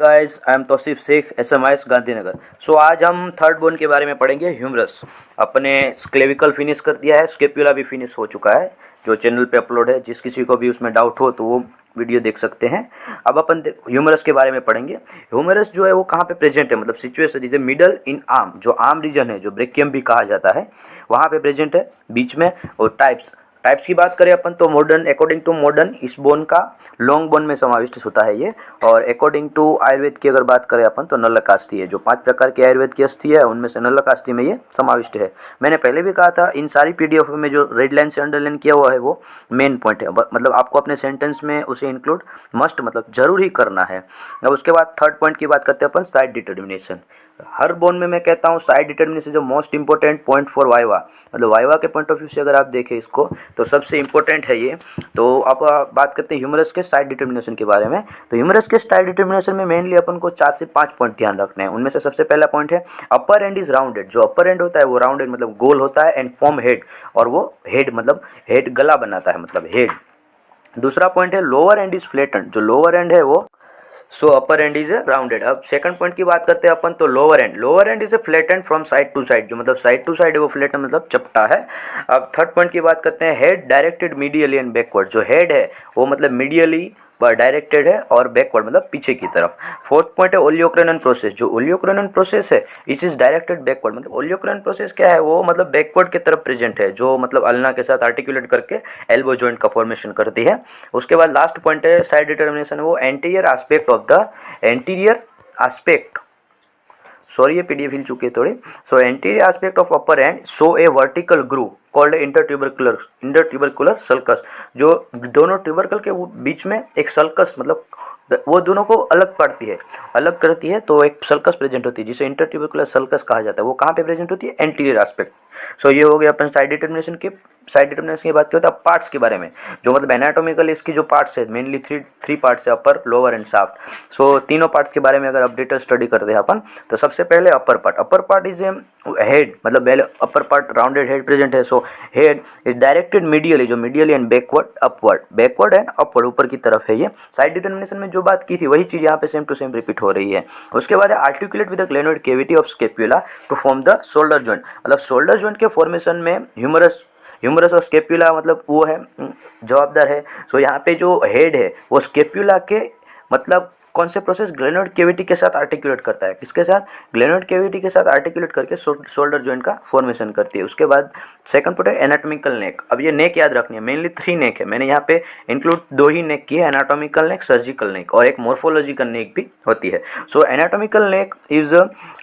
Guys, I am Tauseef Shaikh, SMIS Gandhinagar. आज हम third bone के बारे में पढ़ेंगे। ह्यूमरस अपने क्लेविकल फिनिश कर दिया है, स्केप्यूला भी फिनिश हो चुका है, जो चैनल पे अपलोड है। जिस किसी को भी उसमें डाउट हो तो वो वीडियो देख सकते हैं। अब अपन ह्यूमरस के बारे में पढ़ेंगे। ह्यूमरस जो है वो कहाँ पे प्रेजेंट है, मतलब सिचुएशन जैसे मिडल इन आर्म, जो आर्म रीजन है, जो ब्रेकियम भी कहा जाता है, वहाँ पे प्रेजेंट है बीच में। और टाइप्स की बात करें अपन तो मॉडर्न, अकॉर्डिंग टू मॉडर्न इस बोन का लॉन्ग बोन में समाविष्ट होता है ये। और अकॉर्डिंग टू आयुर्वेद की अगर बात करें अपन तो नल्लकास्ती है, जो 5 प्रकार की आयुर्वेद की अस्थि है उनमें से नल्लकास्ती में ये समाविष्ट है। मैंने पहले भी कहा था, इन सारी पीडीएफ में जो रेड लाइन से अंडरलाइन किया हुआ है वो मेन पॉइंट है, मतलब आपको अपने सेंटेंस में उसे इंक्लूड मस्ट, मतलब जरूर ही करना है। अब उसके बाद थर्ड पॉइंट की बात करते हैं अपन, साइड डिटर्मिनेशन। हर बोन में मैं कहता हूँ साइड डिटर्मिनेशन जो most important point for viva, मतलब वाइवा के पॉइंट ऑफ व्यू से अगर आप देखें इसको तो सबसे इंपॉर्टेंट है ये। तो अब बात करते हैं ह्यूमरस के साइड डिटर्मिनेशन के बारे में। तो ह्यूमरस के साइड डिटर्मिनेशन में मेनली अपन को 4 से 5 पॉइंट ध्यान रखने हैं। उनमें से सबसे पहला पॉइंट है अपर एंड इज राउंडेड। जो अपर एंड होता है वो राउंडेड मतलब गोल होता है, एंड फॉर्म हेड, और वो हेड मतलब हेड गला बनाता है, मतलब हेड। दूसरा पॉइंट है लोअर एंड इज फ्लैटेंड। जो लोअर एंड है वो अपर एंड इज राउंडेड। अब सेकंड पॉइंट की बात करते हैं अपन तो lower end is a flattened from side to side, जो मतलब साइड टू साइड है वो फ्लैटेंड मतलब चपटा है। अब थर्ड पॉइंट की बात करते हैं head directed medially and backward. जो हेड है वो मतलब मीडियली डायरेक्टेड है और बैकवर्ड मतलब पीछे की तरफ। फोर्थ पॉइंट है ओलियोक्रेनन प्रोसेस। जो ओलियोक्रेनन प्रोसेस है इट इज डायरेक्टेड बैकवर्ड, मतलब ओलियोक्रेनन प्रोसेस क्या है, वो मतलब बैकवर्ड की तरफ प्रेजेंट है, जो मतलब अल्ना के साथ आर्टिकुलेट करके एल्बो जॉइंट का फॉर्मेशन करती है। उसके बाद लास्ट पॉइंट है साइड डिटर्मिनेशन, वो anterior aspect of the anterior aspect, sorry ये पीडीएफ हिल चुके थोड़े। Anterior aspect of upper end so a vertical groove called intertubercular sulcus. जो दोनों ट्यूबरकल के बीच में एक सल्कस, मतलब वो दोनों को अलग पड़ती है, अलग करती है, तो एक सल्कस प्रेजेंट होती है जिसे इंटरट्यूबरकुलर सल्कस कहा जाता है। वो कहाँ पे प्रेजेंट होती है, एंटीरियर एस्पेक्ट। ये हो गया अपन साइड डिटर्मिनेशन की बात करते हैं। पार्ट्स के बारे में, जो मतलब एनाटॉमिकल इसकी जो पार्ट्स है मेनली थ्री पार्ट्स है, अपर, लोअर एंड शाफ्ट। तीनों पार्ट्स के बारे में अगर अपडेटेड स्टडी करते हैं अपन तो सबसे पहले अपर पार्ट इज हेड, मतलब पहले upper part rounded head present है। हेड इज डायरेक्टेड मीडियली, जो medially and backward and upward, ऊपर की तरफ है ये। साइड डिटर्मिनेशन में जो बात की थी वही चीज यहाँ पे सेम टू सेम रिपीट हो रही है। उसके बाद है articulate with the glenoid cavity of scapula to form the shoulder joint. मतलब शोल्डर जॉइंट के फॉर्मेशन में ह्यूमरस और स्केप्यूला मतलब वो है जवाबदार है। यहाँ पे जो हेड है वो स्केप्यूला के मतलब कौन से प्रोसेस, ग्लेनोइड कैविटी के साथ आर्टिकुलेट करता है। किसके साथ, ग्लेनोइड कैविटी के साथ आर्टिकुलेट करके शोल्डर जॉइंट का फॉर्मेशन करती है। उसके बाद सेकंड पॉइंट है एनाटॉमिकल नेक। अब ये नेक याद रखनी है, मेनली 3 नेक है, मैंने यहाँ पे इंक्लूड 2 ही नेक की है, एनाटॉमिकल नेक, सर्जिकल नेक, और एक मोर्फोलॉजिकल नेक भी होती है। Anatomical neck is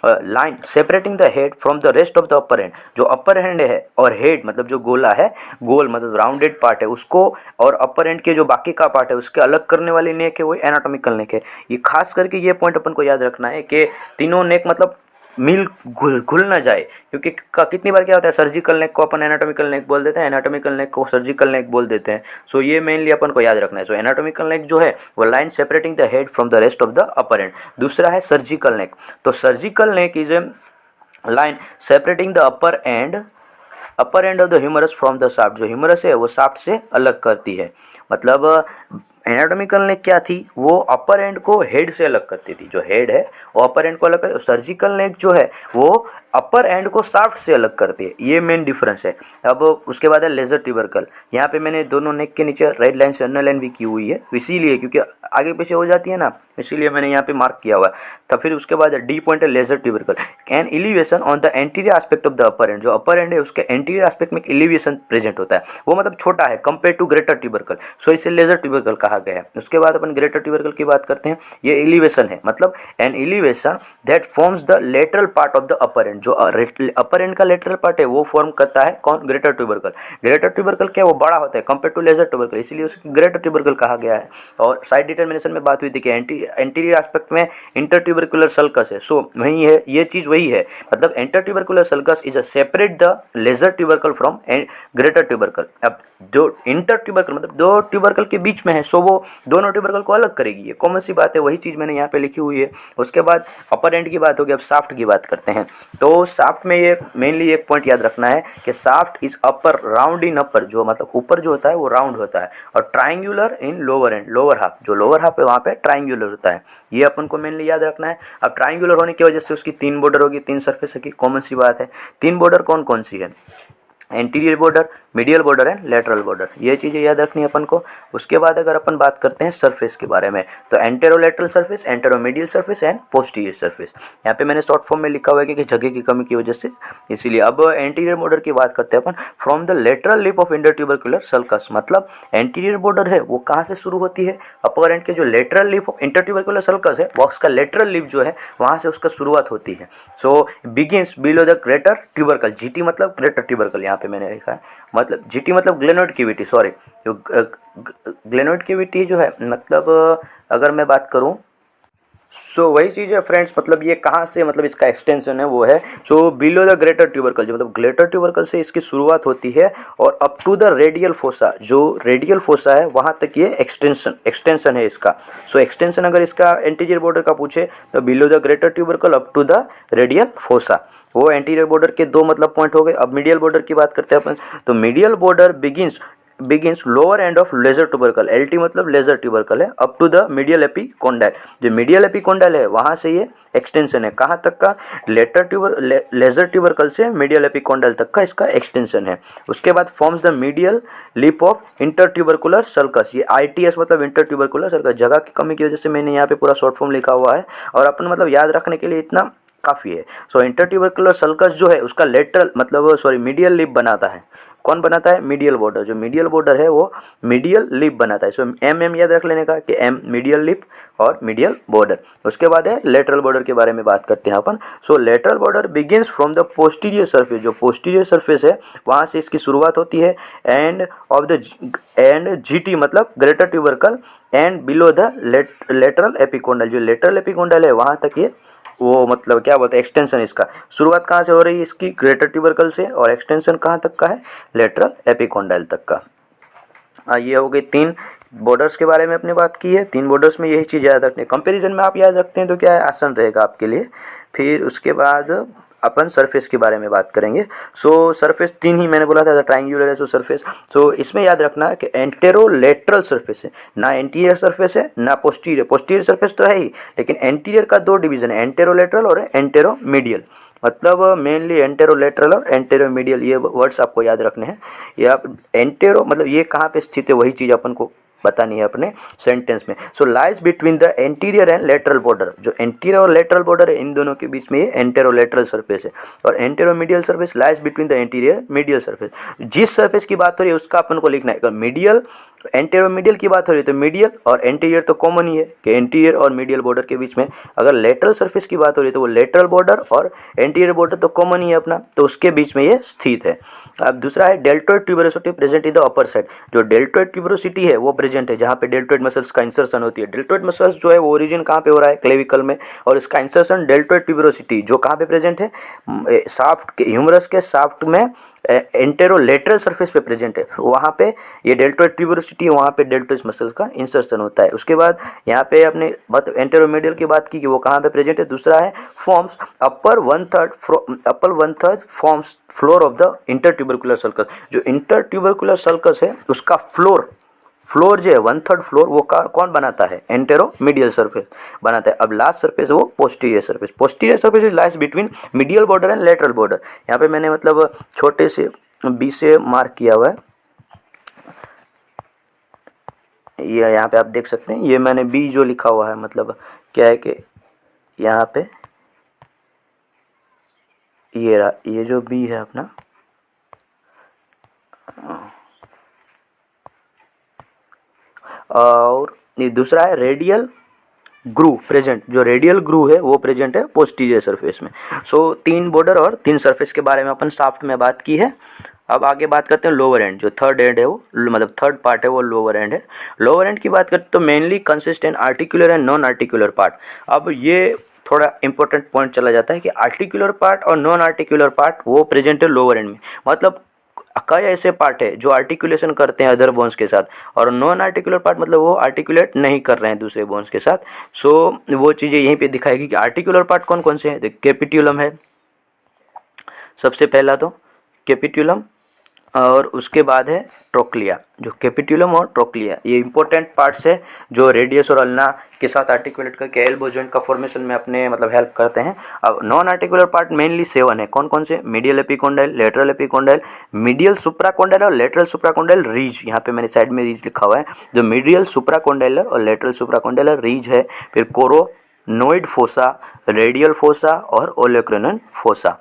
line separating the head from the rest of the upper hand. जो अपर हैंड है और हेड मतलब जो गोला है, गोल मतलब राउंडेड पार्ट है, उसको और अपर हैंड के जो बाकी का पार्ट है उसके अलग करने वाली नेक है, वो एनाटॉमिकल नेक है। ये खास करके ये पॉइंट अपन को याद रखना है कि तीनों नेक मतलब मिल घुल ना जाए, क्योंकि कितनी बार क्या होता है, सर्जिकल नेक को अपन एनाटॉमिकल नेक बोल देते हैं, एनाटॉमिकल नेक को सर्जिकल नेक बोल देते हैं। ये मेनली अपन को याद रखना है। एनाटॉमिकल नेक जो है वो line separating the head from the rest of the upper end. दूसरा है surgical neck. Surgical neck is a line separating the upper end of the humerus from the shaft. जो ह्यूमरस है वो शाफ्ट से अलग करती है। मतलब एनाटॉमिकल नेक क्या थी, वो अपर एंड को हेड से अलग करती थी, जो हेड है वो अपर एंड को अलग करती है। सर्जिकल नेक जो है वो अपर एंड को शाफ्ट से अलग करती है, ये मेन डिफरेंस है। अब उसके बाद है लेजर ट्यूबरकल। यहाँ पे मैंने दोनों नेक के नीचे रेड लाइन से अंडरलाइन भी की हुई है, इसीलिए क्योंकि आगे पीछे हो जाती है ना, इसीलिए मैंने यहाँ पे मार्क किया हुआ है। तब फिर उसके बाद डी पॉइंट है lesser tubercle and elevation on the anterior aspect of the upper end. जो अपर एंड है उसके एंटीरियर एस्पेक्ट में एलिवेशन प्रेजेंट होता है, वो मतलब छोटा है कंपेयर टू ग्रेटर ट्यूबरकल, इसे लेजर ट्यूबरकल कहा गया है। उसके बाद अपन ग्रेटर ट्यूबरकल की बात करते हैं। ये एलिवेशन है, मतलब an elevation that forms the lateral part of the upper end. जो अपर एंड का लेटरल पार्ट है वो फॉर्म करता है कौन, ग्रेटर ट्यूबरकल। ग्रेटर ट्यूबरकल क्या, वो बड़ा होता है कंपेयर टू लेजर ट्यूबरकल, इसीलिए उसको ग्रेटर ट्यूबरकल कहा गया है। और साइड डिटर्मिनेशन में बात हुई थी कि एंटीरियर एस्पेक्ट में इंटरट्यूबरकुलर सल्कस है, वही है, ये चीज वही है। मतलब intertubercular sulcus is a separate the lesser tubercle from greater tubercle. अब जो इंटरट्यूबरकल मतलब 2 ट्यूबरकल के बीच में है, वो दोनों ट्यूबरकल को अलग करेगी, ये कॉमन सी बात है, वही चीज मैंने यहाँ पे लिखी हुई है। उसके बाद अपर एंड की बात होगी, अब शाफ्ट की बात करते हैं। तो तो साफ्ट में ये मेनली एक पॉइंट याद रखना है कि shaft is upper, round in upper, जो मतलब ऊपर जो होता है वो राउंड होता है, और triangular in lower and, lower half, जो लोअर हाफ है वहाँ पे ट्राइंगुलर होता है। ये अपन को मेनली याद रखना है। अब ट्राइंगुलर होने की वजह से उसकी 3 बॉर्डर होगी, 3 सरफेस होगी, कॉमन सी बात है। 3 बॉर्डर कौन कौन सी है? Anterior border, medial border and lateral border, ये चीज़ें याद रखनी है अपन को। उसके बाद अगर अपन बात करते हैं सरफेस के बारे में, तो anterolateral surface, anteromedial surface and posterior surface. यहाँ पे मैंने शॉर्ट फॉर्म में लिखा हुआ है कि जगह की कमी की वजह से, इसीलिए। अब एंटीरियर बॉर्डर की बात करते हैं अपन। From the lateral lip of intertubercular sulcus, मतलब एंटीरियर बॉर्डर है वो कहाँ से शुरू होती है? अपर एंड के जो lateral lip of intertubercular sulcus है, बॉक्स का लेटरल लिप जो है वहाँ से उसका शुरुआत होती है। So begins below the greater tubercle, GT मतलब ग्रेटर ट्यूबरकल, यहाँ पे मैंने लिखा है, मतलब जीटी मतलब ग्लेनोइड कैविटी, सॉरी, जो ग्लेनोइड कैविटी जो है, मतलब अगर मैं बात करूं, सो वही चीज़ है फ्रेंड्स, मतलब ये कहाँ से, मतलब इसका एक्सटेंशन है वो है so below the greater tubercle, जो मतलब ग्रेटर ट्यूबरकल से इसकी शुरुआत होती है और up to the radial fossa, जो रेडियल फोसा है वहाँ तक ये एक्सटेंशन है इसका। सो एक्सटेंशन अगर इसका एंटीरियर बॉर्डर का पूछे तो below the greater tubercle up to the radial fossa, वो एंटीरियर बॉर्डर के 2 मतलब पॉइंट हो गए। अब मीडियल बॉर्डर की बात करते हैं अपन, तो medial border begins lower end of lesser tubercle, LT मतलब लेजर ट्यूबरकल है, up to the medial epicondyle, जो मीडियल एपिकोंडाइल है वहां से ये एक्सटेंशन है, कहाँ तक का? लेजर ट्यूबरकल से मीडियल एपिकोंडाइल तक का इसका एक्सटेंशन है। उसके बाद forms the medial lip of intertubercular sulcus, ये ITS मतलब इंटरट्यूबरकुलर सल्कस, जगह की कमी की वजह से मैंने यहाँ पे पूरा शॉर्ट फॉर्म लिखा हुआ है, और अपन मतलब याद रखने के लिए इतना काफ़ी है। सो इंटरट्यूबरकुलर सल्कस जो है उसका लेटरल मतलब सॉरी मीडियल लिप बनाता है, कौन बनाता है? मीडियल बॉर्डर, जो मीडियल बॉर्डर है वो मीडियल लिप बनाता है। सो एम याद रख लेने का कि एम मीडियल लिप और मीडियल बॉर्डर। उसके बाद है लेटरल बॉर्डर के बारे में बात करते हैं अपन। So lateral border begins from the posterior surface, जो पोस्टीरियर सरफेस है वहाँ से इसकी शुरुआत होती है, end of the end GT मतलब greater tubercle, and below the lateral epicondyle, जो लेटरल एपिकोंडाइल है वहाँ तक ये वो मतलब क्या बोलते हैं एक्सटेंशन, इसका शुरुआत कहाँ से हो रही है? इसकी ग्रेटर ट्यूबरकल से, और एक्सटेंशन कहाँ तक का है? लेटरल एपिकोंडाइल तक का। ये हो गई 3 बॉर्डर्स के बारे में अपने बात की है। 3 बॉर्डर्स में यही चीज़ याद रखनी है। कंपेरिजन में आप याद रखते हैं तो क्या है, आसान रहेगा आपके लिए। फिर उसके बाद अपन सरफेस के बारे में बात करेंगे। सो सरफेस 3 ही मैंने बोला था, ट्राइंगुलर है सो सरफेस। सो इसमें याद रखना है कि एंटेरोलेटरल सरफेस है, ना एंटीरियर सरफेस है ना पोस्टीरियर। पोस्टीरियर सरफेस तो है ही, लेकिन एंटीरियर का 2 डिवीजन है, एंटेरोलेटरल और एंटेरोमीडियल। मतलब मेनली एंटेरोलेटरल और एंटेरोमीडियल, ये वर्ड्स आपको याद रखने हैं। ये आप एंटेरो मतलब ये कहाँ पे स्थित है वही चीज़ अपन को बतानी है अपने सेंटेंस में। So lies between the anterior and lateral border, जो एंटीरियर और लेटरल बॉर्डर है इन दोनों के बीच में ये एंटेरोलेटरल सरफेस है, और anteromedial surface lies between the anterior medial surface. जिस सरफेस की बात हो रही है उसका अपन को लिखना है। अगर मीडियल एंटेरोमीडियल की बात हो रही है तो मीडियल और एंटीरियर तो कॉमन ही है कि एंटीरियर और मीडियल बॉर्डर के बीच में। अगर लेटरल सरफेस की बात हो रही है तो वो लेटरल बॉर्डर और एंटीरियर बॉर्डर तो कॉमन ही है अपना, तो उसके बीच में ये स्थित है। अब दूसरा है deltoid tuberosity present in the upper side, जो डेल्टोइड ट्यूबरोसिटी है वो प्रेजेंट है जहाँ पे डेल्टोइड मसल्स का इंसर्शन होती है। डेल्टोइड मसल्स जो है वो ओरिजिन कहाँ पे हो रहा है? क्लेविकल में, और इसका इंसर्शन डेल्टोइड ट्यूबरोसिटी जो कहाँ पे प्रेजेंट है? शाफ्ट के ह्यूमरस के शाफ्ट में एंटेरोलेटरल सरफेस पे प्रेजेंट है, वहाँ पे ये डेल्टोइड ट्यूबरोसिटी, वहाँ पे डेल्टोइड मसल्स का इंसर्शन होता है। उसके बाद यहाँ पे अपने एंटेरोमीडियल की बात की कि वो कहाँ पे प्रेजेंट है। दूसरा है forms upper 1/3 forms floor of the intertubercular sulcus, जो इंटरट्यूबरकुलर सर्कस है उसका फ्लोर जो है 1/3 फ्लोर वो कौन बनाता है? एंटेरोमीडियल सरफेस बनाता है। अब लास्ट सरफेस वो posterior surface. Posterior surface lies between medial border and lateral border. यहाँ पे मैंने मतलब छोटे से बी से मार्क किया हुआ है, ये यहाँ पे आप देख सकते हैं, ये मैंने बी जो लिखा हुआ है मतलब क्या है कि यहाँ पे ये जो बी है अपना, और ये दूसरा है रेडियल ग्रूव प्रेजेंट, जो रेडियल ग्रूव है वो प्रेजेंट है पोस्टीरियर सरफेस में। सो 3 बॉर्डर और 3 सरफेस के बारे में अपन शाफ्ट में बात की है। अब आगे बात करते हैं लोअर एंड, जो थर्ड एंड है वो मतलब थर्ड पार्ट है वो लोअर एंड है। लोअर एंड की बात करते तो mainly consist in articular and non articular part. अब ये थोड़ा इंपॉर्टेंट पॉइंट चला जाता है कि आर्टिकुलर पार्ट और नॉन आर्टिकुलर पार्ट वो प्रेजेंट है लोअर एंड में। मतलब कई ऐसे पार्ट है जो आर्टिकुलेशन करते हैं अदर बोन्स के साथ, और नॉन आर्टिकुलर पार्ट मतलब वो आर्टिकुलेट नहीं कर रहे हैं दूसरे बोन्स के साथ। सो वो चीज़ें यहीं पे दिखाएगी कि आर्टिकुलर पार्ट कौन कौन से हैं। कैपिट्यूलम है, सबसे पहला तो कैपिट्यूलम और उसके बाद है ट्रोक्लिया। जो कैपिट्यूलम और ट्रोक्लिया ये इंपॉर्टेंट पार्ट्स है जो रेडियस और अल्ना के साथ आर्टिकुलेट करके एल्बो जॉइंट का फॉर्मेशन में अपने मतलब हेल्प करते हैं। अब नॉन आर्टिकुलर पार्ट मेनली 7 है। कौन कौन से? Medial epicondyle, lateral epicondyle, medial supracondyle और लेटरल सुप्राकोंडाइल रीज। यहाँ पे मैंने साइड में रीज लिखा हुआ है। जो मीडियल सुप्राकोंडाइलर और लेटरल सुप्राकोंडाइलर रीज है। फिर कोरोनोइड फोसा, रेडियल फोसा और ओलोक्रेनल फोसा।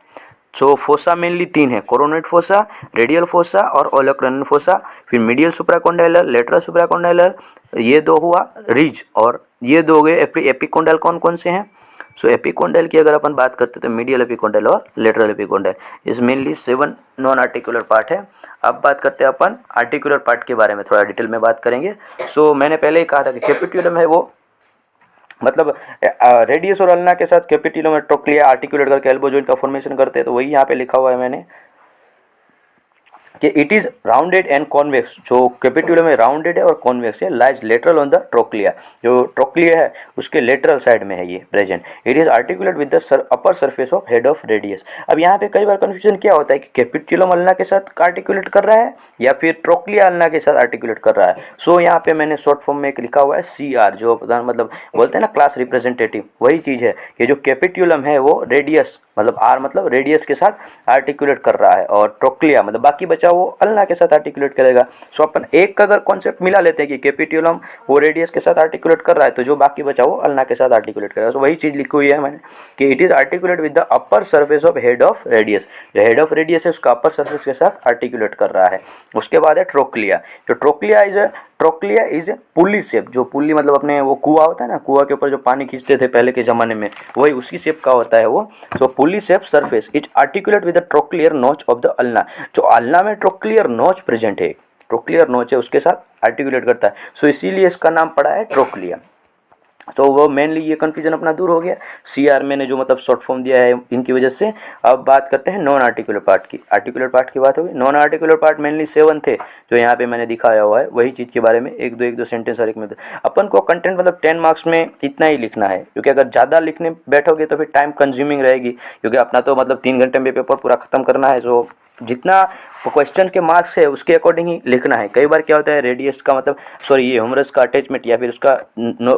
सो फोसा मेनली 3 है, कोरोनोइड फोसा, रेडियल फोसा और ओलोक्रेनल फोसा। फिर मीडियल सुप्राकोंडाइलर, लेटरल सुप्राकोंडाइलर, ये 2 हुआ रिज, और ये 2 गए एपिकोंडाइल। कौन कौन से हैं? सो एपिकोंडाइल की अगर अपन बात करते हैं तो मीडियल एपिकोंडाइल और लेटरल एपिकोंडाइल इस मेनली 7 नॉन आर्टिकुलर पार्ट है। अब बात करते हैं अपन आर्टिकुलर पार्ट के बारे में, थोड़ा डिटेल में बात करेंगे। सो मैंने पहले ही कहा था कि कैपिट्यूलम है वो मतलब रेडियस और अल्ना के साथ कैपिट्यूलम और ट्रोक्लिया आर्टिकुलेट करके एल्बो जॉइंट का फॉर्मेशन करते हैं। तो वही यहाँ पे लिखा हुआ है मैंने कि it is rounded and convex. जो कैपिट्यूलम है राउंडेड है और कॉन्वेक्स है। Lies lateral on the trochlea. जो ट्रोक्लिया है उसके लेटरल साइड में है ये present. It is articulate with the upper surface of head of radius. अब यहाँ पे कई बार कंफ्यूजन क्या होता है कि कैपिट्यूलम अल्ना के साथ आर्टिकुलेट कर रहा है या फिर ट्रोक्लिया अल्ना के साथ आर्टिकुलेट कर रहा है। सो यहाँ पे मैंने शॉर्ट फॉर्म में एक लिखा हुआ है CR, जो मतलब बोलते हैं ना क्लास रिप्रेजेंटेटिव, वही चीज़ है कि जो कैपिट्यूलम है वो रेडियस मतलब R मतलब रेडियस के साथ आर्टिकुलेट कर रहा है और ट्रोक्लिया मतलब बाकी बचा वो अल्ना के साथ आर्टिकुलेट करेगा। सो अपन एक अगर कॉन्सेप्ट मिला लेते हैं कि कैपिट्यूलम वो रेडियस के साथ आर्टिकुलेट कर रहा है तो जो बाकी बचा वो अल्ना के साथ आर्टिकुलेट करेगा। सो वही चीज़ लिखी हुई है मैंने कि it is articulate with the upper surface of head of radius. जो हेड ऑफ रेडियस है उसका अपर सर्फेस के साथ आर्टिकुलेट कर रहा है। उसके बाद है ट्रोक्लिया। जो ट्रोक्लिया इज पुली शेप। जो पुली मतलब अपने वो कुआं होता है ना, कुआं के ऊपर जो पानी खींचते थे पहले के ज़माने में, वही उसी शेप का होता है वो। So pulley shape surface is articulate with the trochlear notch of the ulna. जो अल्ना में ट्रोक्लियर नोच प्रेजेंट है, ट्रोक्लियर नोच है उसके साथ आर्टिकुलेट करता है। सो इसीलिए इसका नाम पड़ा है ट्रोक्लिया। तो वो मेनली ये कन्फ्यूजन अपना दूर हो गया। CR मैंने जो मतलब शॉर्ट फॉर्म दिया है इनकी वजह से। अब बात करते हैं नॉन आर्टिकुलर पार्ट की। आर्टिकुलर पार्ट की बात होगी। नॉन आर्टिकुलर पार्ट मेनली 7 थे जो यहाँ पे मैंने दिखाया हुआ है। वही चीज़ के बारे में एक दो सेंटेंस हर एक में अपन को कंटेंट मतलब 10 मार्क्स में इतना ही लिखना है, क्योंकि अगर ज़्यादा लिखने बैठोगे तो फिर टाइम कंज्यूमिंग रहेगी, क्योंकि अपना तो मतलब 3 घंटे में पेपर पूरा खत्म करना है। जो जितना क्वेश्चन के मार्क्स है उसके अकॉर्डिंग ही लिखना है। कई बार क्या होता है रेडियस का मतलब ये ह्यूमरस का अटैचमेंट या फिर उसका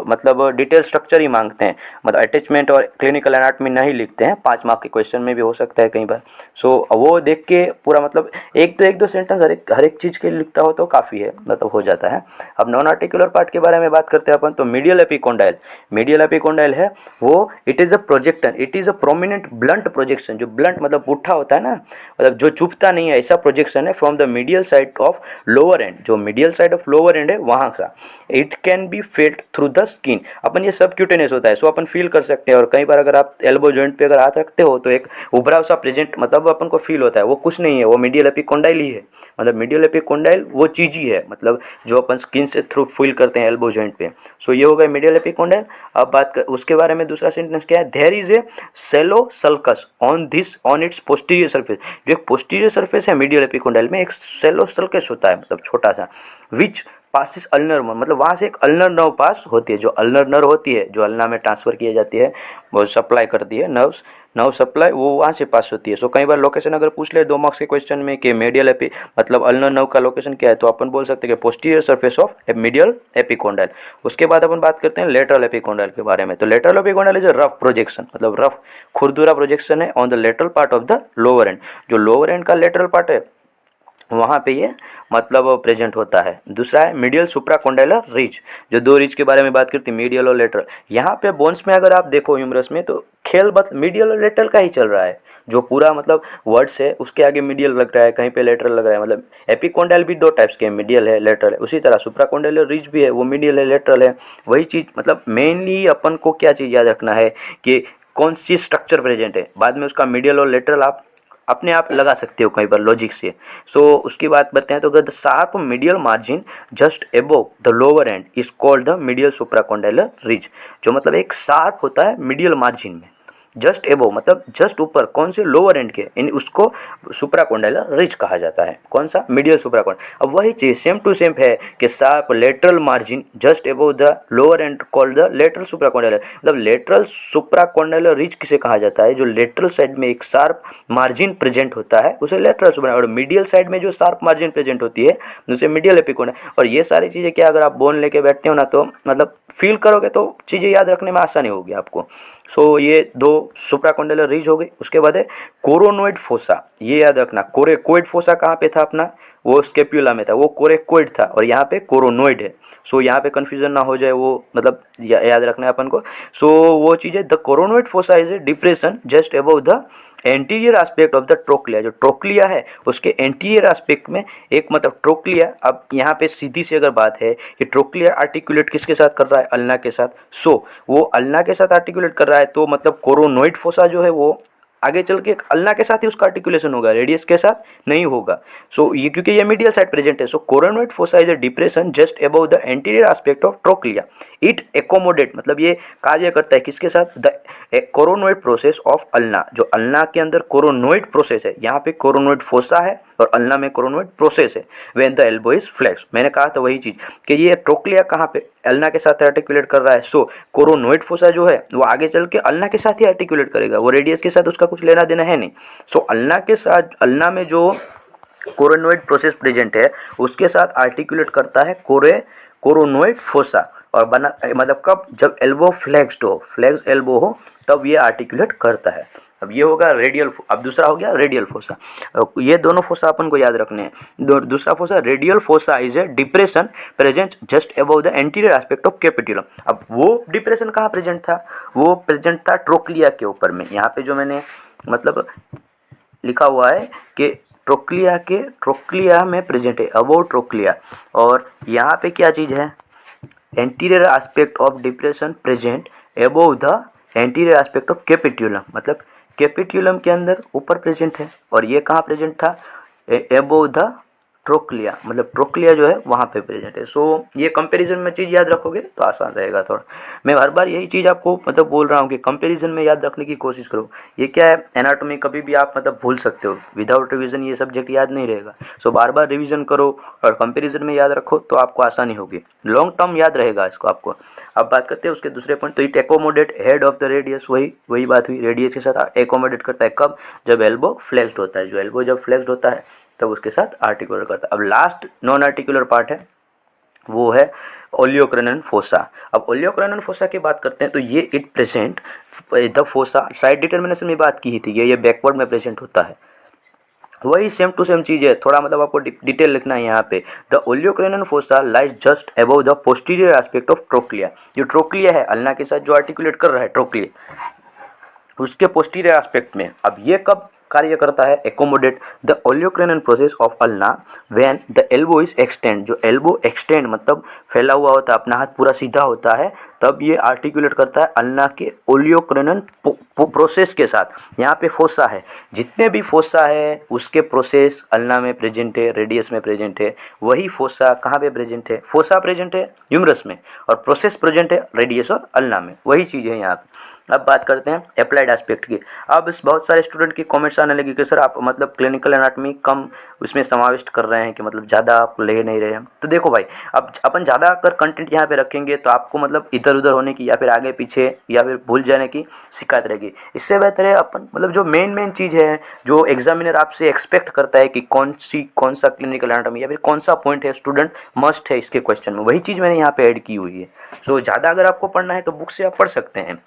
मतलब डिटेल स्ट्रक्चर ही मांगते हैं, मतलब अटैचमेंट और क्लिनिकल एनाटॉमी नहीं लिखते हैं। 5 मार्क के क्वेश्चन में भी हो सकता है कई बार। सो वो देख के पूरा मतलब एक दो सेंटेंस हर एक चीज़ के लिए लिखता हो तो काफ़ी है, मतलब हो जाता है। अब नॉन आर्टिकुलर पार्ट के बारे में बात करते हैं अपन। तो मीडियल एपिकोंडाइल है वो it is a projection, it is a prominent blunt projection. जो ब्लंट मतलब पुट्ठा होता है ना, मतलब जो चुभता नहीं है, ऐसा प्रोजेक्शन है from the medial side of lower end. जो medial side of lower end है वहाँ का। It can be felt through the skin. अपन ये सबक्यूटेनियस होता है, सो अपन फील कर सकते हैं। और कई बार अगर आप एल्बो जॉइंट पे अगर हाथ रखते हो तो एक उभरा सा प्रेजेंट मतलब अपन को फील होता है। वो कुछ नहीं है, वो मीडियल एपिकोंडाइल ही है। मतलब मीडियल एपिकोंडाइल वो चीज़ ही है, मतलब जो अपन स्किन से थ्रू फील करते हैं एल्बो जॉइंट पे। सो ये हो गया मीडियल एपिकोंडाइल। अब बात कर उसके बारे में दूसरा सेंटेंस क्या है। There is a shallow sulcus on its posterior surface. जो एक पोस्टीरियर सर्फेस है मीडियल एपिकोंडाइल में, एक सेलो सल्कस होता है मतलब छोटा सा, विच पासिस अल्नर मतलब वहाँ से एक अल्नर नर्व पास होती है। जो अल्नर नर्व होती है जो अल्ना में ट्रांसफ़र की जाती है, वो सप्लाई करती है नर्व सप्लाई, वो वहाँ से पास होती है। सो कई बार लोकेशन अगर पूछ ले 2 मार्क्स के क्वेश्चन में कि मीडियल एपी मतलब अल्नर नर्व का लोकेशन क्या है, तो अपन बोल सकते हैं कि posterior surface of medial epicondyle. उसके बाद अपन बात करते हैं लेटरल एपिकोंडाइल के बारे में। तो lateral epicondyle is a rough projection, मतलब रफ खुरदुरा प्रोजेक्शन है on the lateral part of the lower end. जो लोअर एंड का लेटरल पार्ट है वहाँ पे ये मतलब प्रेजेंट होता है। दूसरा है मीडियल सुप्राकोंडाइलर रिज। जो 2 रिज के बारे में बात करती है, मीडियल और लेटरल। यहाँ पे बोन्स में अगर आप देखो ह्यूमरस में तो खेल बस मीडियल और लेटरल का ही चल रहा है। जो पूरा मतलब वर्ड्स है उसके आगे मीडियल लग रहा है, कहीं पे लेटरल लग रहा है। मतलब एपिकोंडाइल भी 2 टाइप्स के हैं, मीडियल है लेटरल है। उसी तरह सुप्राकोंडाइलर रिज भी है, वो मीडियल है लेटरल है। वही चीज़ मतलब मेनली अपन को क्या चीज़ याद रखना है कि कौन सी स्ट्रक्चर प्रेजेंट है, बाद में उसका मीडियल और लेटरल आप अपने आप लगा सकते हो कई बार लॉजिक से। सो उसकी बात बताएं तो the sharp medial margin just above the lower end is called the medial supracondylar ridge. जो मतलब एक शार्प होता है मीडियल मार्जिन में, जस्ट एबो मतलब जस्ट ऊपर, कौन से, लोअर एंड के, इन उसको सुप्राकोंडाइलर रिज कहा जाता है। कौन सा, मीडियल सुप्राकोंडाइलर। अब वही चीज सेम टू सेम है कि शार्प लेटरल मार्जिन जस्ट एबो the lower and called the lateral supracondylar. मतलब लेटरल सुप्राकोंडाइलर रिज किसे कहा जाता है, जो लेटरल साइड में एक शार्प मार्जिन प्रेजेंट होता है उसे लेटरल सुप्राकोंडाइलर, और मीडियल साइड में जो शार्प मार्जिन प्रेजेंट होती है उसे मीडियल एपिकोंडाइलर। और ये सारी चीजें क्या, अगर आप बोन लेके बैठते हो ना तो मतलब फील करोगे तो चीजें याद रखने में आसानी होगी आपको। सो ये दो सुप्राकोंडाइलर रिज हो गई। उसके बाद है कोरोनोइड फोसा, ये याद रखना। कोरेकोइड फोसा कहाँ पे था अपना, वो स्केप्यूला में था, वो कोरेकोइड था, और यहाँ पे कोरोनोइड है। सो यहाँ पे कंफ्यूजन ना हो जाए, वो मतलब याद रखना है अपन को। सो वो चीज़ है, the coronoid fossa is a depression just above the anterior aspect of the trochlea. जो ट्रोक्लिया है उसके एंटीरियर एस्पेक्ट में एक मतलब ट्रोक्लिया। अब यहाँ पे सीधी सी अगर बात है कि ट्रोक्लिया आर्टिकुलेट किसके साथ कर रहा है, अल्ना के साथ। सो वो अल्ना के साथ आर्टिकुलेट कर रहा है, तो मतलब कोरोनोइड फोसा जो है वो आगे चल के अल्ना के साथ ही उसका आर्टिकुलेशन होगा, रेडियस के साथ नहीं होगा। सो ये क्योंकि ये मीडियल साइड प्रेजेंट है। So coronoid fossa is a depression just above the anterior aspect of trochlea. It accommodate मतलब ये कार्य करता है किसके साथ, the coronoid process of ulna. जो अल्ना के अंदर कोरोनोइड प्रोसेस है, यहाँ पे कोरोनोइड फोसा है और अल्ना में कोरोनोइड प्रोसेस है। When the elbow is flex, मैंने कहा था वही चीज कि ये ट्रोक्लिया कहाँ पे, अल्ना के साथ आर्टिकुलेट कर रहा है। सो कोरोनोइड फोसा जो है वो आगे चल के अल्ना के साथ ही आर्टिकुलेट करेगा, वो रेडियस के साथ उसका कुछ लेना देना है नहीं। सो अल्ना के साथ, अल्ना में जो कोरोनोइड प्रोसेस प्रेजेंट है उसके साथ आर्टिकुलेट करता है कोरोनोइड फोसा। और बना मतलब कब, जब एल्बो फ्लेक्स्ड हो, फ्लेक्स एल्बो हो, तब ये आर्टिकुलेट करता है। अब ये होगा रेडियल, अब दूसरा हो गया रेडियल फोसा। ये दोनों फोसा अपन को याद रखने हैं। दूसरा fossa radial fossa is a depression present just above the anterior aspect of capitulum. अब वो डिप्रेशन कहाँ प्रेजेंट था, वो प्रेजेंट था ट्रोक्लिया के ऊपर में। यहाँ पे जो मैंने मतलब लिखा हुआ है कि ट्रोक्लिया में प्रेजेंट है, अबव ट्रोक्लिया। और यहाँ पे क्या चीज़ है, anterior aspect of depression present above the anterior aspect of capitulum. मतलब कैपिटुलम के अंदर ऊपर प्रेजेंट है, और ये कहाँ प्रेजेंट था, अबव द ट्रोक्लिया, मतलब ट्रोक्लिया जो है वहाँ पे प्रेजेंट है। सो ये कंपैरिजन में चीज़ याद रखोगे तो आसान रहेगा थोड़ा। मैं हर बार यही चीज़ आपको मतलब बोल रहा हूँ कि कंपैरिजन में याद रखने की कोशिश करो। ये क्या है, एनाटॉमी कभी भी आप मतलब भूल सकते हो, विदाउट रिवीजन ये सब्जेक्ट याद नहीं रहेगा। सो बार बार रिवीजन करो और कंपेरिजन में याद रखो तो आपको आसानी होगी, लॉन्ग टर्म याद रहेगा इसको आपको। अब बात करते हैं उसके दूसरे पॉइंट, तो it accommodate head of the radius, वही बात हुई, रेडियस के साथ एकोमोडेट करता है कब, जब एल्बो फ्लेक्स्ड होता है। जो एल्बो जब फ्लेक्स्ड होता है तब उसके साथ आर्टिकुलर करता है। अब लास्ट नॉन आर्टिकुलर पार्ट है, वो है ओलियोक्रेनन फोसा। अब ओलियोक्रेनन फोसा की बात करते हैं तो ये it present the fossa, side determination में बात की ही थी, ये बैकवर्ड में प्रेजेंट होता है। वही सेम टू सेम चीज़ है, थोड़ा मतलब आपको डिटेल लिखना है यहाँ पे। The olecranon fossa lies just above the posterior aspect of trochlea. जो ट्रोक्लिया है, अल्ना के साथ जो आर्टिकुलेट कर रहा है ट्रोक्लिया, उसके पोस्टीरियर एस्पेक्ट में। अब ये कब कार्य करता है, accommodate the olecranon process of ulna when the elbow is extend. जो एल्बो एक्सटेंड मतलब फैला हुआ होता है, अपना हाथ पूरा सीधा होता है, तब ये आर्टिकुलेट करता है अल्ना के ओलियोक्रेनन प्रोसेस के साथ। यहाँ पे फोसा है, जितने भी फोसा है उसके प्रोसेस अल्ना में प्रेजेंट है, रेडियस में प्रेजेंट है। वही फोसा कहाँ पे प्रेजेंट है, फोसा प्रेजेंट है ह्यूमरस में, और प्रोसेस प्रेजेंट है रेडियस और अल्ना में, वही चीज़ है यहाँ पे। अब बात करते हैं अप्लाइड एस्पेक्ट की। अब इस बहुत सारे स्टूडेंट की कमेंट्स आने लगी कि सर आप मतलब क्लिनिकल एनाटॉमी कम उसमें समाविष्ट कर रहे हैं, कि मतलब ज़्यादा आप ले नहीं रहे हैं। तो देखो भाई, अब अपन ज़्यादा अगर कंटेंट यहाँ पे रखेंगे तो आपको मतलब इधर उधर होने की या फिर आगे पीछे या फिर भूल जाने की शिकायत रहेगी। इससे बेहतर है अपन मतलब जो मेन चीज़ है, जो एग्जामिनर आपसे एक्सपेक्ट करता है कि कौन सा क्लिनिकल एनाटॉमी या फिर कौन सा पॉइंट है स्टूडेंट मस्ट है इसके क्वेश्चन में, वही चीज़ मैंने यहाँ पे ऐड की हुई है। सो ज़्यादा अगर आपको पढ़ना है तो बुक से आप पढ़ सकते हैं,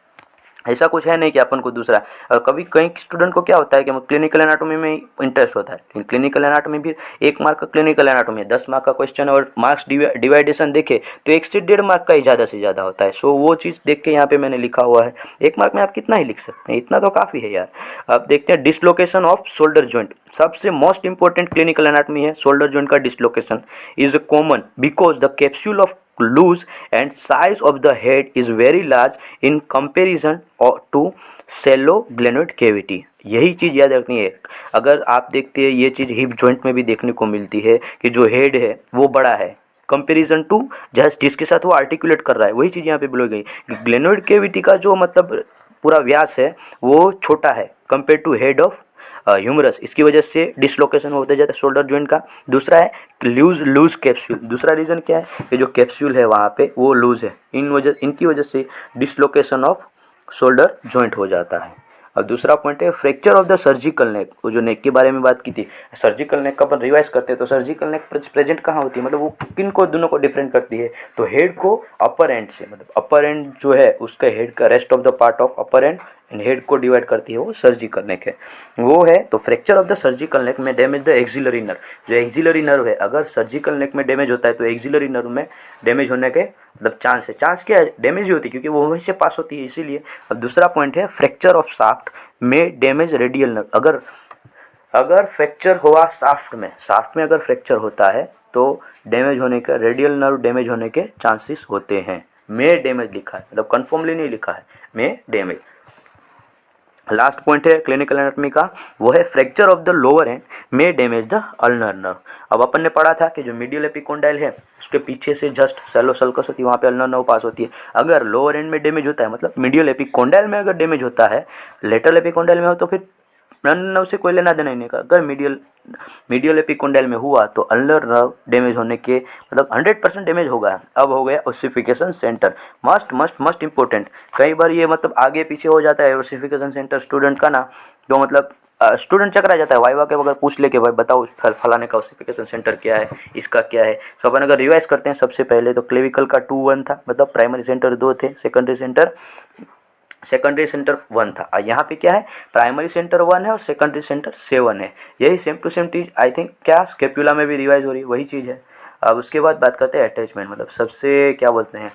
ऐसा कुछ है नहीं कि अपन को दूसरा। और कभी कई स्टूडेंट को क्या होता है कि क्लिनिकल एनाटॉमी में इंटरेस्ट होता है, लेकिन क्लिनिकल एनाटॉमी भी 1 मार्क का क्लिनिकल एनाटॉमी है, 10 मार्क का क्वेश्चन, और मार्क्स डिवाइडेशन देखे तो 1 से 1.5 मार्क का ही ज़्यादा से ज़्यादा होता है। सो वो चीज़ देख के यहाँ पे मैंने लिखा हुआ है। 1 मार्क में आप कितना ही लिख सकते हैं, इतना तो काफ़ी है यार। अब देखते हैं डिसलोकेशन ऑफ शोल्डर जॉइंट, सबसे मोस्ट इंपॉर्टेंट क्लिनिकल एनाटॉमी है शोल्डर जॉइंट का dislocation. Is common because the capsule of loose and size of the head is very large in comparison to shallow glenoid cavity। यही चीज़ याद रखनी है। अगर आप देखते हैं ये चीज़ हिप जॉइंट में भी देखने को मिलती है कि जो हेड है वो बड़ा है कंपेरिजन टू जिसके साथ वो आर्टिकुलेट कर रहा है, वही चीज़ यहाँ पे बोली गई। ग्लेनोइड केविटी का जो मतलब पूरा व्यास है वो छोटा है compare to head of humerus. इसकी वजह से डिसलोकेशन होते जाता है शोल्डर जॉइंट का। दूसरा है लूज कैप्सूल। दूसरा रीज़न क्या है कि जो कैप्सूल है वहाँ पे वो लूज है, इनकी वजह से डिसलोकेशन ऑफ शोल्डर जॉइंट हो जाता है। अब दूसरा पॉइंट है fracture of the surgical neck. वो जो नेक के बारे में बात की थी, सर्जिकल नेक का अपन रिवाइज करते हैं तो सर्जिकल नेक प्रेजेंट कहाँ होती है, मतलब वो किन को दोनों को डिफरेंट करती है, तो हेड को अपर एंड से, मतलब अपर एंड जो है उसका हेड का rest of the part of upper and head को डिवाइड करती है, वो सर्जिकल नेक है वो है। तो fracture of the surgical neck में डैमेज द एक्सिलरी नर्व। जो एक्सिलरी नर्व है अगर सर्जिकल नेक में डैमेज होता है तो एक्सिलरी नर्व में डैमेज होने के मतलब चांस है। चांस क्या है, डैमेज ही होती है क्योंकि वो वहीं से पास होती है इसीलिए। अब दूसरा पॉइंट है फ्रैक्चर ऑफ शाफ्ट में डैमेज रेडियल नर्व। अगर फ्रैक्चर हुआ शाफ्ट में अगर फ्रैक्चर होता है तो डैमेज होने का, रेडियल नर्व डैमेज होने के चांसेस होते हैं। में डैमेज लिखा है, मतलब कन्फर्मली नहीं लिखा है, में डैमेज। लास्ट पॉइंट है क्लिनिकल एनाटॉमी का, वो है fracture of the lower and में डैमेज द अल्नर नर्व। अब अपन ने पढ़ा था कि जो मीडियल एपिकोंडाइल है उसके पीछे से जस्ट सेलो सल्कस होती है, वहाँ पे अल्नर नर्व पास होती है। अगर लोअर एंड में डैमेज होता है, मतलब मीडियल एपिकोंडाइल में अगर डैमेज होता है, लेटरल एपिकोंडाइल में हो तो फिर अल्नर नर्व से कोई लेना देना ही नहीं का। अगर मीडियल एपिकोंडाइल में हुआ तो अल्नर नर्व डैमेज होने के मतलब 100% डैमेज होगा। अब हो गया ओसिफिकेशन सेंटर, मस्ट इंपॉर्टेंट। कई बार ये मतलब आगे पीछे हो जाता है ओसिफिकेशन सेंटर स्टूडेंट का ना, तो मतलब स्टूडेंट चकरा जाता है। वाइवा के अगर पूछ ले कि भाई बताओ फलाने का ओसिफिकेशन सेंटर क्या है, इसका क्या है। तो अपन अगर रिवाइज करते हैं सबसे पहले तो क्लेविकल का 2-1 था, मतलब प्राइमरी सेंटर 2 थे, सेकेंडरी सेंटर 1 था। और यहाँ पे क्या है, प्राइमरी सेंटर 1 है और सेकेंडरी सेंटर 7 है। यही सेम टू सेम चीज़ आई थिंक क्या स्केपुला में भी रिवाइज हो रही है, वही चीज़ है। अब उसके बाद बात करते हैं अटैचमेंट, मतलब सबसे क्या बोलते हैं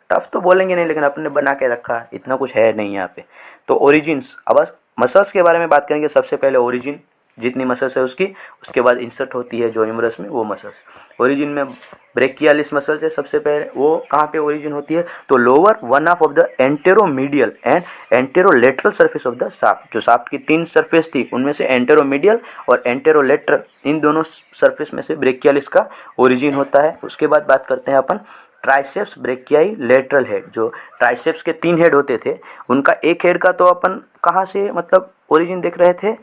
टफ तो बोलेंगे नहीं, लेकिन अपने बना के रखा, इतना कुछ है नहीं यहाँ पे। तो ओरिजिन्स, अब बस मसल्स के बारे में बात करेंगे। सबसे पहले ओरिजिन जितनी मसल्स है उसकी, उसके बाद इंसर्ट होती है जो ह्यूमरस में वो मसल्स। ओरिजिन में ब्रेकियालिस मसल्स है सबसे पहले, वो कहाँ पे ओरिजिन होती है, तो lower 1 half of the anteromedial and anterolateral surface of the shaft. जो शाफ्ट की 3 सरफेस थी उनमें से एंटेरोमीडियल और एंटेरोलेटरल, इन दोनों सरफेस में से ब्रेकियालिस का ओरिजिन होता है। उसके बाद बात करते हैं अपन ट्राइसेप्स ब्रेकियाई लेटरल हेड। जो ट्राइसेप्स के 3 हेड होते थे उनका एक हेड का तो अपन कहाँ से मतलब ओरिजिन देख रहे थे,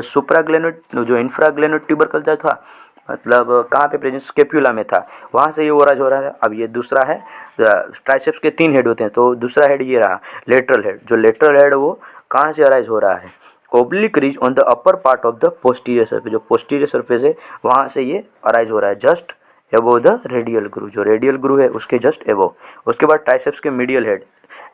सुप्राग्लेनो जो इंफ्राग्लेनो ट्यूबरकल था, मतलब कहाँ पे प्रेजेंट, स्केप्यूला में था, वहाँ से ये ओराइज हो रहा है। अब ये दूसरा है, ट्राइसेप्स के 3 हेड होते हैं तो दूसरा हेड ये रहा लेटरल हेड। जो लेटरल हेड वो कहाँ से अराइज हो रहा है, oblique ridge on the upper part of the posterior surface. जो पोस्टीरियर सरफेस है वहाँ से ये अराइज हो रहा है जस्ट एबो द रेडियल ग्रू। जो रेडियल ग्रू है उसके जस्ट एबो। उसके बाद ट्राइसेप्स के मीडियल हेड,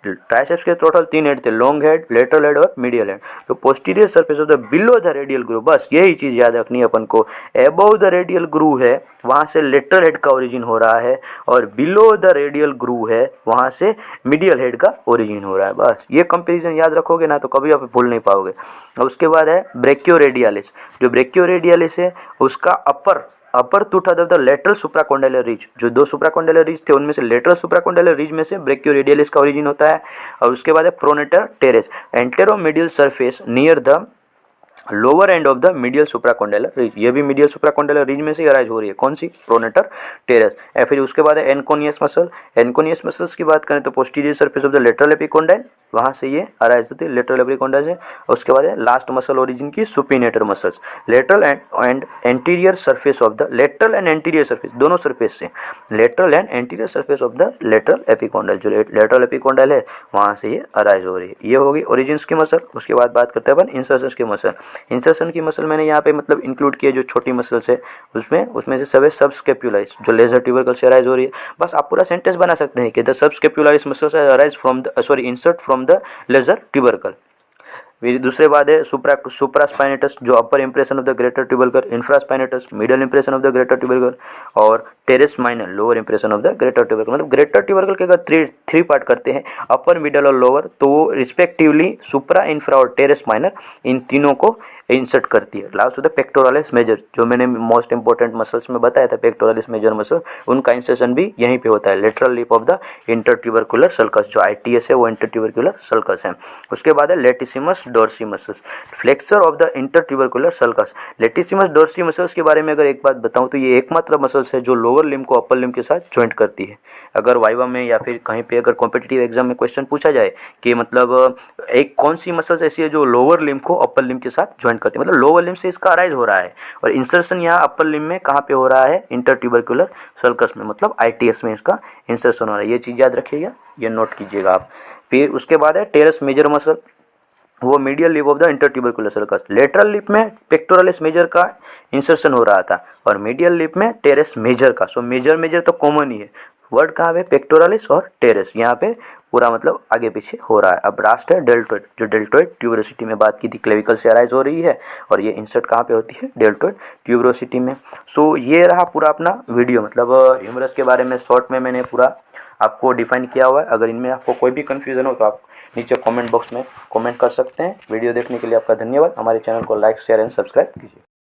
ट्राइसेप्स के टोटल 3 हेड थे, लॉन्ग हेड, लेटरल हेड और मीडियल हेड। तो posterior surface of the below the radial groove, बस यही चीज़ याद रखनी है अपन को। एबव द रेडियल ग्रू है वहाँ से लेटरल हेड का ओरिजिन हो रहा है, और बिलो द रेडियल ग्रू है वहाँ से मीडियल हेड का ओरिजिन हो रहा है। बस ये कंपेरिजन याद रखोगे ना तो कभी आप भूल नहीं पाओगे। और उसके बाद है ब्रेकियोरेडियालिस। जो ब्रेकियोरेडियालिस है उसका upper two third of the lateral supracondylar ridge. जो 2 सुप्राकोंडाइलर रीज थे उनमें से लेटरल सुप्राकोंडाइलर रीज में से ब्रेकियोरेडियालिस का ओरिजिन होता है। और उसके बाद है pronator teres, anteromedial surface near the lower end of the medial supracondylar ridge. ये भी मीडियल सुप्राकोंडाइलर रीज में से अराइज हो रही है, कौन सी, प्रोनेटर टेरेस। या फिर उसके बाद है एनकोनियस मसल। एनकोनियस मसल्स की बात करें तो posterior surface of the lateral epicondyle, वहाँ से ये अराइज होती है लेटरल एपिकोंडाइल से। उसके बाद है लास्ट मसल ओरिजिन की supinator muscles, lateral and anterior surface of the, lateral and anterior surface दोनों सरफेस से, lateral and anterior surface of the lateral epicondyle. जो लेटरल एपिकोंडाइल है वहाँ से ये अराइज हो रही है। ये होगी ओरिजिन्स की मसल। उसके बाद बात करते हैं अपन इंसर्शंस की मसल। इंसर्शन की मसल मैंने यहाँ पे मतलब इंक्लूड किया जो छोटी मसल्स है उसमें से सब है सबस्केपुलारिस, जो लेजर ट्यूबरकल से अराइज हो रही है। बस आप पूरा सेंटेंस बना सकते हैं कि the subscapularis muscles arise from the insert from the lesser tubercle. दूसरे बाद है सुप्रास्पाइनेटस, जो upper impression of the greater tubercle, infraspinatus middle impression of the greater tubercle, और teres minor lower impression of the greater tubercle. मतलब greater tubercle के अगर 3 part करते हैं, अपर मिडल और लोअर, तो वो रिस्पेक्टिवली सुप्रा, इंफ्रा और टेरेस माइनर, इन तीनों को इंसर्ट करती है। लास्ट होता है पेक्टोरलिस मेजर, जो मैंने मोस्ट इंपॉर्टेंट मसल्स में बताया था पेक्टोरलिस मेजर मसल, उनका इंसर्शन भी यहीं पे होता है, lateral lip of the intertubercular sulcus. जो ITS है वो इंटरट्यूबरकुलर सल्कस है। उसके बाद है latissimus dorsi muscle, flexor of the intertubercular sulcus. Latissimus dorsi muscles के बारे में अगर एक बात बताऊं तो ये एकमात्र मसल्स है जो लोअर लिम्ब को अपर लिम्ब के साथ ज्वाइंट करती है। अगर वाइवा में या फिर कहीं पे अगर कॉम्पिटिटिव एग्जाम में क्वेश्चन पूछा जाए कि मतलब एक कौन सी मसल्स ऐसी है जो लोअर लिम्ब को अपर लिम्ब के साथ ज्वाइंट करती है, मतलब लोअर लिम्ब से इसका अराइज हो रहा है और इंसर्शन यहाँ अपर लिम्ब में कहाँ पे हो रहा है, इंटरट्यूबरकुलर सल्कस में, मतलब ITS में इसका इंसर्शन हो रहा है। ये चीज़ याद रखिएगा, ये नोट कीजिएगा आप। फिर उसके बाद है टेरेस मेजर मसल, वो medial lip of the intertubercular sulcus. Lateral lip में पेक्टोरलिस मेजर का इंसर्शन हो रहा था और मीडियल लिप में टेरेस मेजर का। सो मेजर तो कॉमन ही है, वर्ड कहाँ पे, पेक्टोरलिस और टेरेस, यहाँ पे पूरा मतलब आगे पीछे हो रहा है। अब लास्ट है डेल्टोइड, जो डेल्टोइड ट्यूबरोसिटी में बात की थी, क्लेविकल से अराइज हो रही है और ये इंसर्ट कहाँ पे होती है, डेल्टोइड ट्यूबरोसिटी में। सो ये रहा पूरा अपना वीडियो, मतलब ह्यूमरस के बारे में शॉर्ट में मैंने पूरा आपको डिफाइन किया हुआ है। अगर इनमें आपको कोई भी कन्फ्यूजन हो तो आप नीचे कमेंट बॉक्स में कमेंट कर सकते हैं। वीडियो देखने के लिए आपका धन्यवाद। हमारे चैनल को लाइक शेयर एंड सब्सक्राइब कीजिए।